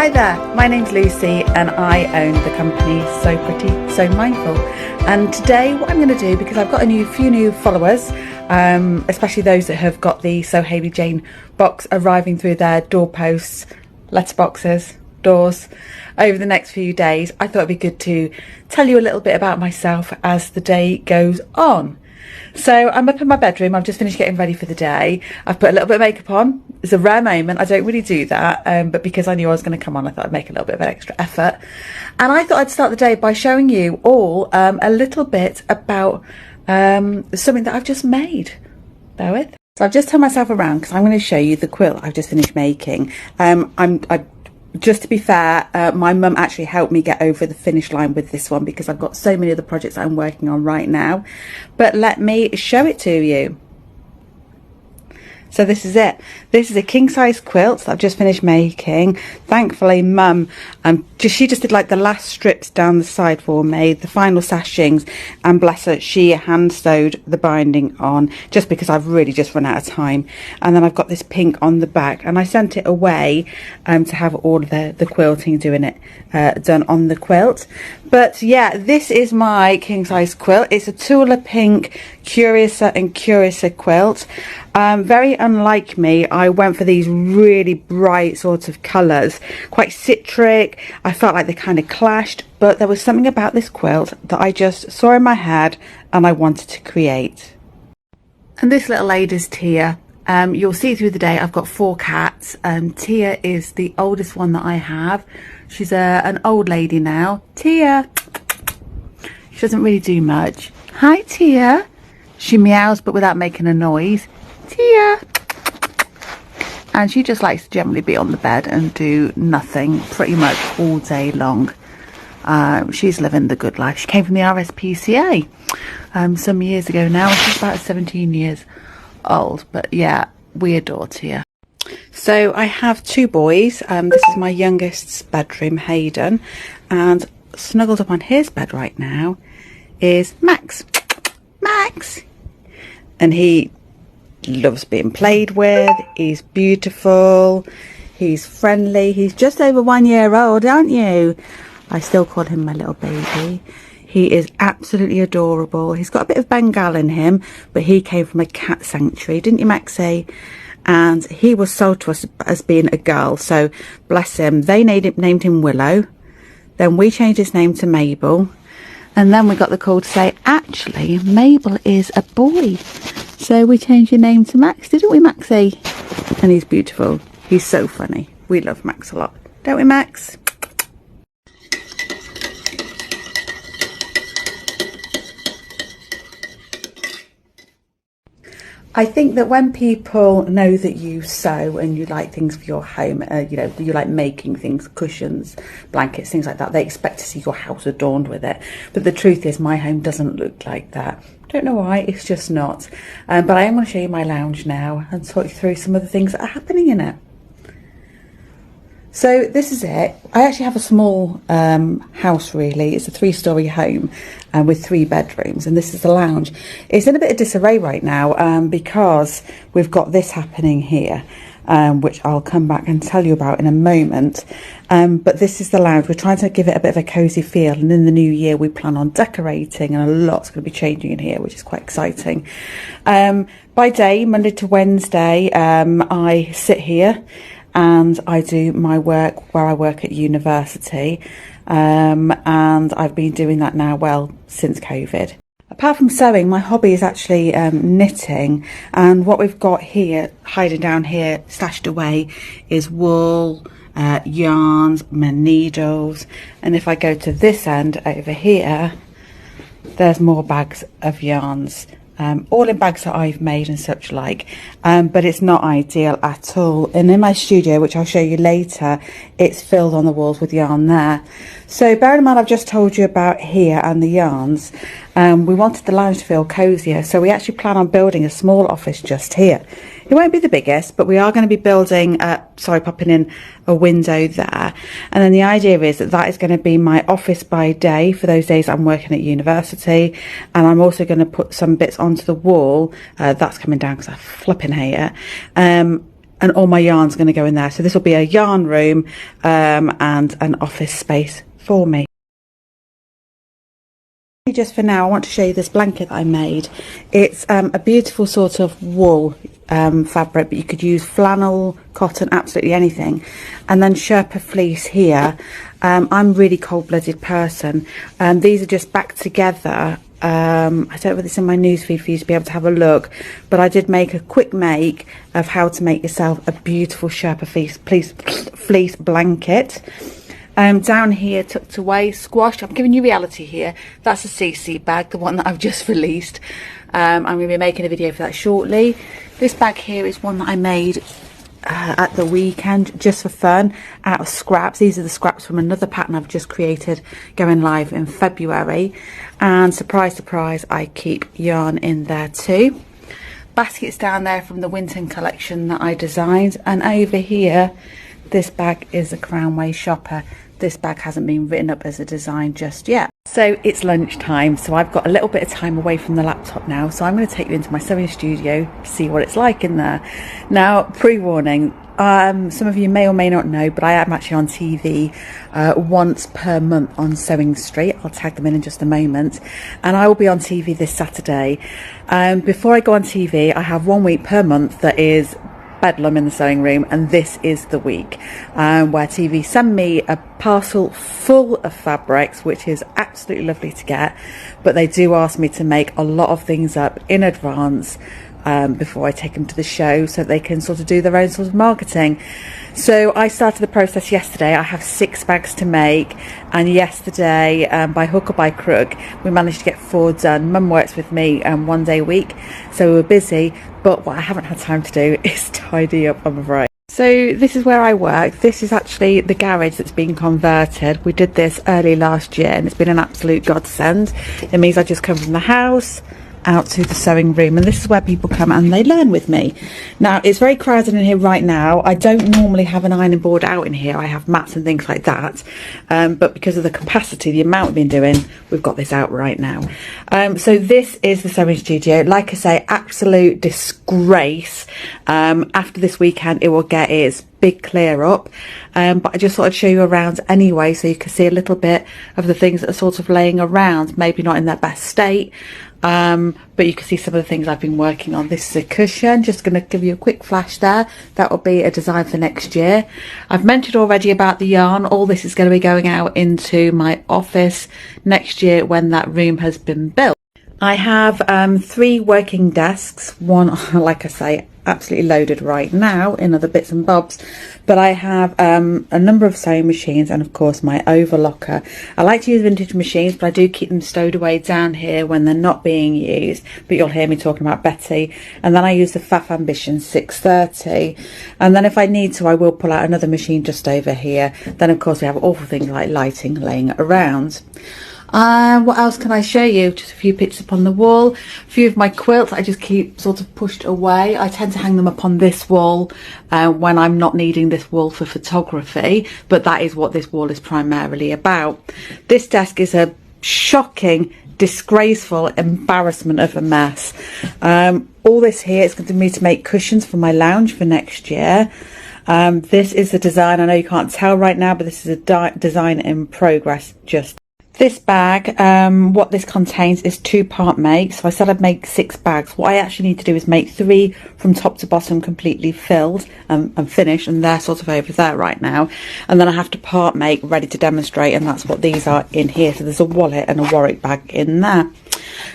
Hi there, my name's Lucy and I own the company So Pretty, So Mindful. And today what I'm going to do, because I've got a few new followers, especially those that have got the So Hayley Jane box arriving through their doorposts, letterboxes, doors over the next few days, I thought it'd be good to tell you a little bit about myself as the day goes on. So I'm up in my bedroom. I've just finished getting ready for the day. I've put a little bit of makeup on. It's a rare moment. I don't really do that, but because I knew I was going to come on, I thought I'd make a little bit of an extra effort. And I thought I'd start the day by showing you all a little bit about something that I've just made. Bear with. So I've just turned myself around because I'm going to show you the quilt I've just finished making. Just to be fair, my mum actually helped me get over the finish line with this one because I've got so many other projects I'm working on right now. But let me show it to you. So this is it. This is a king size quilt that I've just finished making. Thankfully, Mum, she just did like the last strips down the side for me, the final sashings, and bless her, she hand sewed the binding on just because I've really just run out of time. And then I've got this pink on the back, and I sent it away to have all of the quilting done on the quilt. But yeah, this is my king size quilt. It's a Tula pink Curiouser and Curiouser quilt. Very unlike me, I went for these really bright sorts of colours, quite citric. I felt like they kind of clashed, but there was something about this quilt that I just saw in my head and I wanted to create. And this little lady's Tia. You'll see through the day I've got 4 cats. Tia is the oldest one that I have. She's an old lady now. Tia! She doesn't really do much. Hi, Tia! She meows but without making a noise. Tia! And she just likes to generally be on the bed and do nothing pretty much all day long. She's living the good life. She came from the RSPCA some years ago now. She's about 17 years old. But yeah, we adore Tia. So I have 2 boys. This is my youngest's bedroom, Hayden. And snuggled up on his bed right now is Max. Max! And he loves being played with. He's beautiful, he's friendly, he's just over 1 year old, aren't you? I still call him my little baby. He is absolutely adorable. He's got a bit of Bengal in him, but he came from a cat sanctuary, didn't you, Maxie? And he was sold to us as being a girl, so bless him. They named him Willow, then we changed his name to Mabel, and then we got the call to say actually Mabel is a boy. So we changed your name to Max, didn't we, Maxie? And he's beautiful. He's so funny. We love Max a lot. Don't we, Max? I think that when people know that you sew and you like things for your home, you know, you like making things, cushions, blankets, things like that, they expect to see your house adorned with it. But the truth is my home doesn't look like that. Don't know why, it's just not. But I am going to show you my lounge now and talk you through some of the things that are happening in it. So this is it. I actually have a small house really. It's a 3-storey home with 3 bedrooms, and this is the lounge. It's in a bit of disarray right now because we've got this happening here, which I'll come back and tell you about in a moment. But this is the lounge. We're trying to give it a bit of a cosy feel, and in the new year we plan on decorating, and a lot's going to be changing in here, which is quite exciting. By day, Monday to Wednesday, I sit here and I do my work where I work at university, and I've been doing that now, well, since COVID. Apart from sewing, my hobby is actually knitting, and what we've got here, hiding down here, stashed away, is wool, yarns, my needles, and if I go to this end over here, there's more bags of yarns. All in bags that I've made and such like, but it's not ideal at all. And in my studio, which I'll show you later, it's filled on the walls with yarn there. So bear in mind I've just told you about here and the yarns. We wanted the lounge to feel cosier, so we actually plan on building a small office just here. It won't be the biggest, but we are going to be building, popping in a window there. And then the idea is that that is going to be my office by day for those days I'm working at university. And I'm also going to put some bits onto the wall. That's coming down because I flipping hate it. and all my yarn's going to go in there. So this will be a yarn room and an office space for me. Just for now, I want to show you this blanket that I made. It's a beautiful sort of wool fabric, but you could use flannel, cotton, absolutely anything. And then Sherpa fleece here. I'm a really cold-blooded person. These are just back together. I don't know whether it's in my newsfeed for you to be able to have a look, but I did make a quick make of how to make yourself a beautiful Sherpa fleece blanket. Down here, tucked away, squashed. I'm giving you reality here. That's a CC bag, the one that I've just released. I'm going to be making a video for that shortly. This bag here is one that I made at the weekend just for fun, out of scraps. These are the scraps from another pattern I've just created, going live in February. And surprise, surprise, I keep yarn in there too. Baskets down there from the Winton collection that I designed. And over here, this bag is a Crown Way shopper. This bag hasn't been written up as a design just yet. So it's lunchtime, so I've got a little bit of time away from the laptop now, so I'm going to take you into my sewing studio to see what it's like in there. Now, pre-warning, some of you may or may not know, but I am actually on TV once per month on Sewing Street. I'll tag them in just a moment. And I will be on TV this Saturday. Before I go on TV, I have 1 week per month that is bedlam in the sewing room, and this is the week where TV send me a parcel full of fabrics, which is absolutely lovely to get, but they do ask me to make a lot of things up in advance before I take them to the show, so they can sort of do their own sort of marketing. So I started the process yesterday. I have 6 bags to make, and yesterday, by hook or by crook, we managed to get 4 done. Mum works with me 1 day a week, so we were busy, but what I haven't had time to do is tidy up, I'm afraid. So this is where I work. This is actually the garage that's been converted. We did this early last year, and it's been an absolute godsend. It means I just come from the house out to the sewing room, and this is where people come and they learn with me. Now, it's very crowded in here right now. I don't normally have an ironing board out in here. I have mats and things like that, but because of the capacity, the amount we've been doing, we've got this out right now. So this is the sewing studio. Like I say, absolute disgrace. After this weekend, it will get its big clear up, but I just thought I'd show you around anyway, so you can see a little bit of the things that are sort of laying around, maybe not in their best state, but you can see some of the things I've been working on. This is a cushion, just going to give you a quick flash there. That will be a design for next year. I've mentioned already about the yarn. All this is going to be going out into my office next year when that room has been built. I have 3 working desks, one, like I say, absolutely loaded right now in other bits and bobs, but I have a number of sewing machines and of course my overlocker. I like to use vintage machines, but I do keep them stowed away down here when they're not being used, but you'll hear me talking about Betty. And then I use the Faf Ambition 630, and then if I need to, I will pull out another machine just over here. Then of course we have awful things like lighting laying around. What else can I show you? Just a few pictures up on the wall. A few of my quilts I just keep sort of pushed away. I tend to hang them up on this wall when I'm not needing this wall for photography, but that is what this wall is primarily about. This desk is a shocking, disgraceful embarrassment of a mess. All this here is going to be to make cushions for my lounge for next year. This is the design. I know you can't tell right now, but this is a design in progress. Just this bag, what this contains is 2-part make. So I said I'd make 6 bags. What I actually need to do is make 3 from top to bottom completely filled and finished, and they're sort of over there right now. And then I have to part make ready to demonstrate, and that's what these are in here. So there's a wallet and a Warwick bag in there.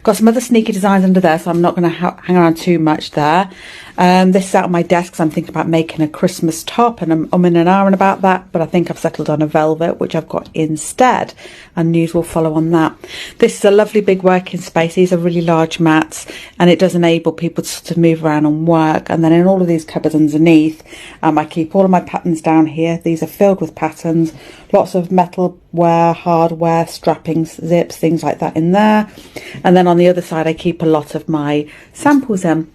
Got some other sneaky designs under there, so I'm not going to hang around too much there. This is out on my desk because I'm thinking about making a Christmas top, and I'm in an hour about that, but I think I've settled on a velvet, which I've got instead, and news will follow on that. This is a lovely big working space. These are really large mats, and it does enable people to sort of move around and work. And then in all of these cupboards underneath, I keep all of my patterns down here. These are filled with patterns, lots of metalware, hardware, strappings, zips, things like that in there. And then on the other side, I keep a lot of my samples in.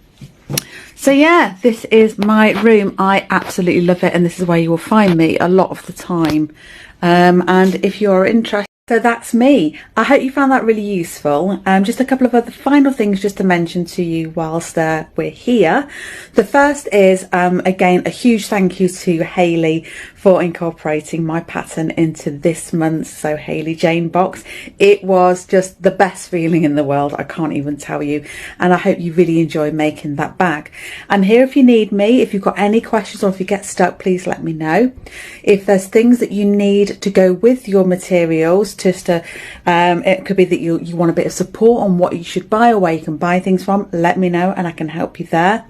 So yeah, this is my room. I absolutely love it, and this is where you will find me a lot of the time. And if you're interested So that's me. I hope you found that really useful. Just a couple of other final things just to mention to you whilst we're here. The first is, again, a huge thank you to Hayley for incorporating my pattern into this month's So Hayley Jane box. It was just the best feeling in the world. I can't even tell you. And I hope you really enjoy making that bag. I'm here if you need me. If you've got any questions or if you get stuck, please let me know. If there's things that you need to go with your materials, it could be that you want a bit of support on what you should buy or where you can buy things from, let me know and I can help you there.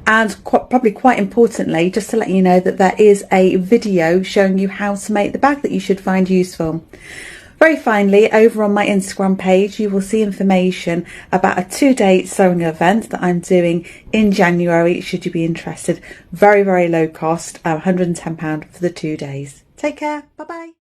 And probably quite importantly, just to let you know that there is a video showing you how to make the bag that you should find useful. Very finally, over on my Instagram page, you will see information about a 2-day sewing event that I'm doing in January, should you be interested. Very, very low cost, £110 for the 2 days. Take care. Bye-bye.